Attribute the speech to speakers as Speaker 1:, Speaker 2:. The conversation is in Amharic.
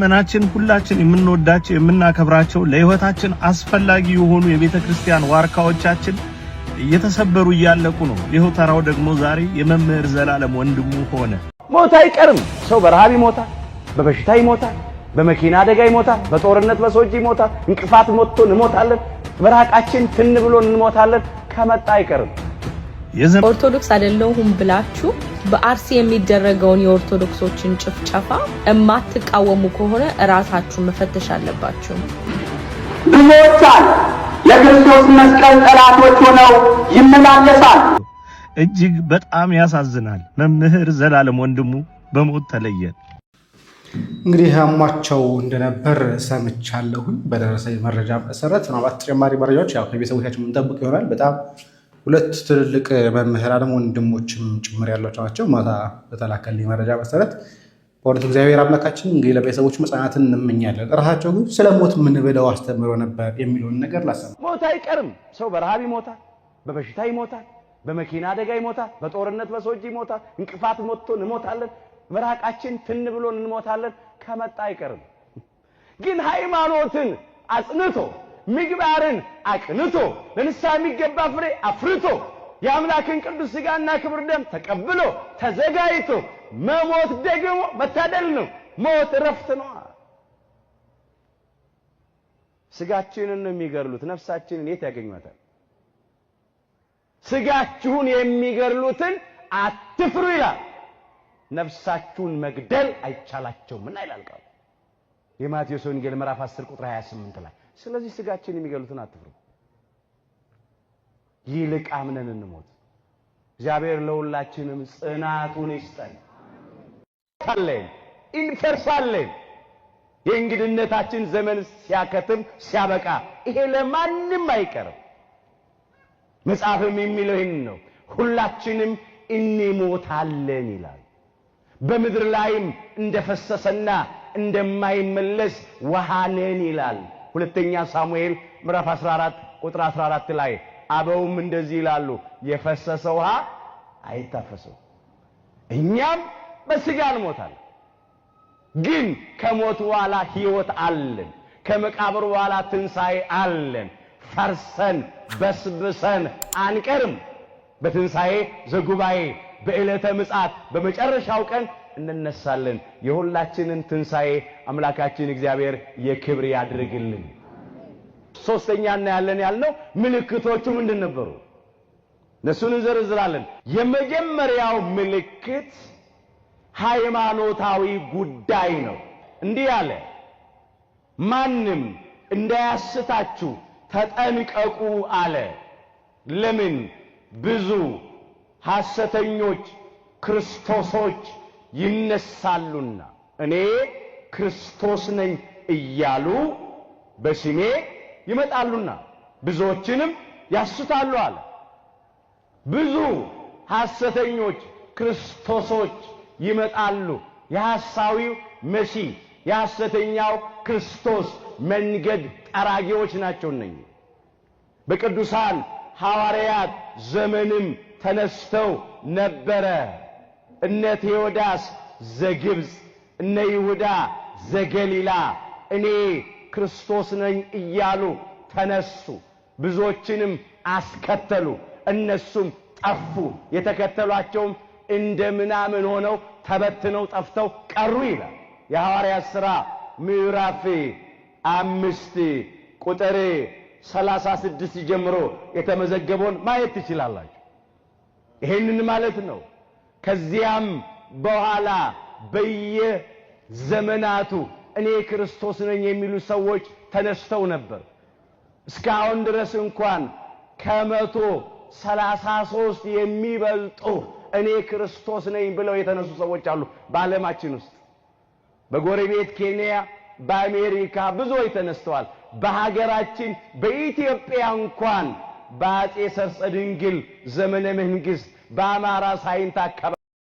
Speaker 1: መናችን ሁላችን የምንወዳቸው የምናከብራቸው ለህይወታችን አስፈላጊ የሆኑ የቤተክርስቲያን ዋርካዎቻችን እየተሰበሩ እያለቁ ነው። ይሄው ተራው ደግሞ ዛሬ የመምህር ዘላለም ወንድሙ ሆነ።
Speaker 2: ሞት አይቀርም። ሰው በረሃብ ይሞታል፣ በበሽታ ይሞታል፣ በመኪና አደጋ ይሞታል፣ በጦርነት በሰዎች ይሞታል፣ እንቅፋት ሞቶ እንሞታለን፣ በራቃችን ትን ብሎ እንሞታለን። ከመጣ አይቀርም።
Speaker 3: ኦርቶዶክስ አይደለሁም ብላችሁ በአርሲ የሚደረገውን የኦርቶዶክሶችን ጭፍጨፋ እማትቃወሙ ከሆነ ራሳችሁ መፈተሽ አለባችሁ።
Speaker 4: ብዙዎቻን ለክርስቶስ መስቀል ጠላቶች ሆነው ይመላለሳል።
Speaker 1: እጅግ በጣም ያሳዝናል። መምህር ዘላለም ወንድሙ በሞት ተለየ።
Speaker 5: እንግዲህ አሟቸው እንደነበር ሰምቻለሁ። በደረሰኝ መረጃ መሰረት ምናልባት ተጨማሪ መረጃዎች ያው ከቤተሰቦቻችን የምንጠብቅ ይሆናል። በጣም ሁለት ትልልቅ መምህራንም ወንድሞችም ጭምር ያሏቸው ናቸው። ማታ በተላከልኝ መረጃ መሰረት በእውነት እግዚአብሔር አምላካችን እንግዲህ ለቤተሰቦች መጽናናትን እንመኛለን። ራሳቸው ግን ስለ ሞት ምን ብለው አስተምሮ ነበር የሚለውን ነገር ላሰማ።
Speaker 2: ሞት አይቀርም። ሰው በረሃብ ይሞታል፣ በበሽታ ይሞታል፣ በመኪና አደጋ ይሞታል፣ በጦርነት በሰዎች ይሞታል፣ እንቅፋት ሞቶ እንሞታለን፣ በራቃችን ትን ብሎ እንሞታለን። ከመጣ አይቀርም። ግን ሃይማኖትን አጽንቶ ምግባርን አቅንቶ ለንስሐ የሚገባ ፍሬ አፍርቶ የአምላክን ቅዱስ ሥጋና ክብር ደም ተቀብሎ ተዘጋጅቶ መሞት ደግሞ መታደል ነው። ሞት እረፍት ነው። ስጋችንን ነው የሚገድሉት፣ ነፍሳችንን የት ያገኟታል? ስጋችሁን የሚገድሉትን አትፍሩ ይላል። ነፍሳችሁን መግደል አይቻላቸውም እና ይላል ቃሉ የማቴዎስ ወንጌል ምዕራፍ 10 ቁጥር 28 ላይ። ስለዚህ ስጋችን የሚገሉትን አትፍሩ፣ ይልቅ አምነን እንሞት። እግዚአብሔር ለሁላችንም ጽናቱን ይስጠን። እንፈርሳለን። የእንግድነታችን ዘመን ሲያከትም ሲያበቃ ይሄ ለማንም አይቀርም። መጽሐፍም የሚለው ይህን ነው፣ ሁላችንም እንሞታለን ይላል። በምድር ላይም እንደፈሰሰና እንደማይመለስ ውሃ ነን ይላል። ሁለተኛ ሳሙኤል ምዕራፍ 14 ቁጥር 14 ላይ አበውም እንደዚህ ይላሉ፣ የፈሰሰ ውሃ አይታፈስም። እኛም በስጋ እንሞታለን፣ ግን ከሞት በኋላ ሕይወት አለን። ከመቃብር በኋላ ትንሣኤ አለን። ፈርሰን በስብሰን አንቀርም። በትንሣኤ ዘጉባኤ በዕለተ ምጽአት በመጨረሻው ቀን እንነሳለን። የሁላችንን ትንሣኤ አምላካችን እግዚአብሔር የክብር ያድርግልን። ሶስተኛና ያለን ያልነው ምልክቶቹ ምንድን ነበሩ? እነሱን እንዘርዝራለን። የመጀመሪያው ምልክት ሃይማኖታዊ ጉዳይ ነው። እንዲህ ያለ ማንም እንዳያስታችሁ ተጠንቀቁ አለ። ለምን? ብዙ ሐሰተኞች ክርስቶሶች ይነሳሉና እኔ ክርስቶስ ነኝ እያሉ በስሜ ይመጣሉና ብዙዎችንም ያስታሉ አለ። ብዙ ሐሰተኞች ክርስቶሶች ይመጣሉ። የሐሳዊው መሲህ የሐሰተኛው ክርስቶስ መንገድ ጠራጊዎች ናቸው። እነኚህ በቅዱሳን ሐዋርያት ዘመንም ተነስተው ነበረ። እነ ቴዎዳስ ዘግብጽ፣ እነ ይሁዳ ዘገሊላ እኔ ክርስቶስ ነኝ እያሉ ተነሱ። ብዙዎችንም አስከተሉ። እነሱም ጠፉ። የተከተሏቸውም እንደ ምናምን ሆነው ተበትነው ጠፍተው ቀሩ ይላል የሐዋርያት ሥራ ምዕራፍ 5 ቁጥር 36 ጀምሮ የተመዘገበውን ማየት ትችላላችሁ። ይሄንን ማለት ነው። ከዚያም በኋላ በየዘመናቱ እኔ ክርስቶስ ነኝ የሚሉ ሰዎች ተነስተው ነበር። እስካሁን ድረስ እንኳን ከ133 የሚበልጡ እኔ ክርስቶስ ነኝ ብለው የተነሱ ሰዎች አሉ በዓለማችን ውስጥ። በጎረቤት ኬንያ፣ በአሜሪካ ብዙዎች ተነስተዋል። በሀገራችን በኢትዮጵያ እንኳን በአጼ ሰርጸ ድንግል ዘመነ መንግስት በአማራ ሳይንት አካባቢ